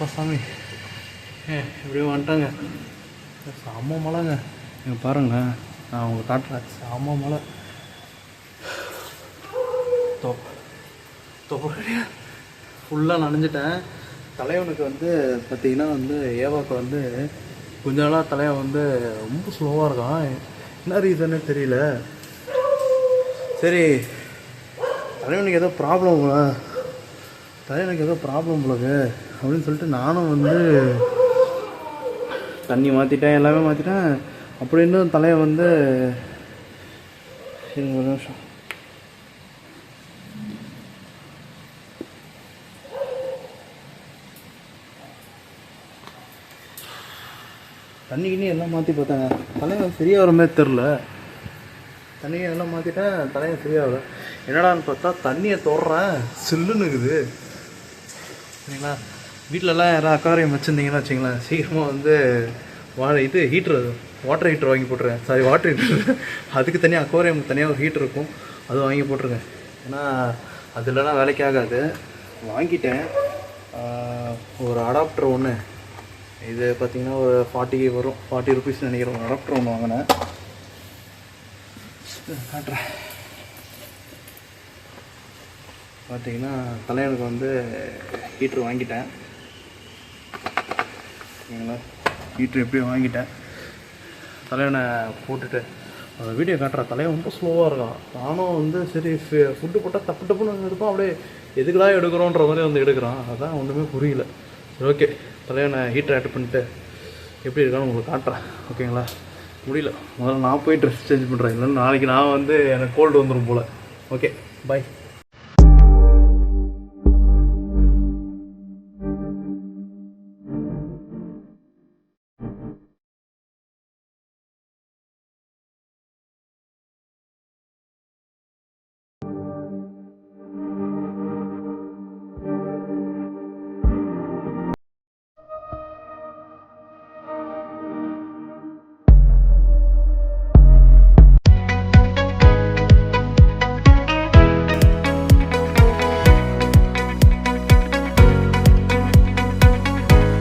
அப்பா சாமி எப்படியும் வந்துட்டாங்க. செம்ம மழைங்க. நீங்கள் பாருங்களேன், நான் உங்களுக்கு காட்டுறேன். செம்ம மழை. தொப்படியா ஃபுல்லாக நனைஞ்சிட்டேன். தலைவனுக்கு வந்து பார்த்திங்கன்னா வந்து ஏவாக்கு வந்து கொஞ்ச நாளாக தலைவன் வந்து ரொம்ப ஸ்லோவாக இருக்கான். என்ன ரீசன்னே தெரியல. சரி, தலைவனுக்கு ஏதோ ப்ராப்ளம் போலக்கு அப்படின்னு சொல்லிட்டு நானும் வந்து தண்ணி மாற்றிட்டேன், எல்லாமே மாற்றிட்டேன். அப்படி இன்னும் தலைவன் வந்து ஒரு நிமிஷம் தண்ணிக்கிண்ணி எல்லாம் மாற்றி பார்த்தேன். தலைவன் சரியாக வர மாதிரி தெரில. தண்ணியை எல்லாம் மாற்றிட்டேன், தலையை சரியாகல. என்னடான்னு பார்த்தா தண்ணியை தொடுறேன், சில்லுன்னு இருக்குது. சரிங்களா? வீட்டிலலாம் யாராவது அக்வாரியம் வச்சுருந்தீங்கன்னா வச்சிங்களேன், சீக்கிரமாக வந்து வாட்டர் ஹீட்டர் வாங்கி போட்டுருங்க. சாரி, வாட்டர் ஹீட்டர் அதுக்கு தனியாக அக்வாரியம் தனியாக ஒரு ஹீட்டர் இருக்கும், அது வாங்கி போட்டுருங்க. ஏன்னா அது இல்லைனா வேலைக்கு ஆகாது. வாங்கிட்டேன் ஒரு அடாப்டர் ஒன்று. இது பார்த்திங்கன்னா ஒரு 40 ருபீஸ் நினைக்கிறேன். ஒரு அடாப்டர் ஒன்று வாங்கினேன், காட்டுறேன். பார்த்தீங்கன்னா தலைவனுக்கு வந்து ஹீட்ரு வாங்கிட்டேன். சரிங்களா? ஹீட்ரு எப்படியும் வாங்கிட்டேன். தலைவனை போட்டுட்டு அந்த வீடியோ காட்டுறேன். தலைவன் ரொம்ப ஸ்லோவாக இருக்கான். நானும் வந்து சரி ஃபுட்டு போட்டால் டப்புன்னு எடுப்போம், அப்படியே எதுக்குடா எடுக்கிறோன்ற மாதிரி வந்து எடுக்கிறான். அதான் ஒன்றுமே புரியல. சரி, ஓகே, தலைவனை ஹீட்டர் ஆட் பண்ணிட்டு எப்படி இருக்கான்னு உங்களுக்கு காட்டுறேன். ஓகேங்களா? முடியல, முதல்ல நான் போய் ட்ரெஸ் சேஞ்ச் பண்ணுறேன். இல்லைன்னா நாளைக்கு நான் வந்து எனக்கு கோல்டு வந்துடும் போல். ஓகே, பாய்.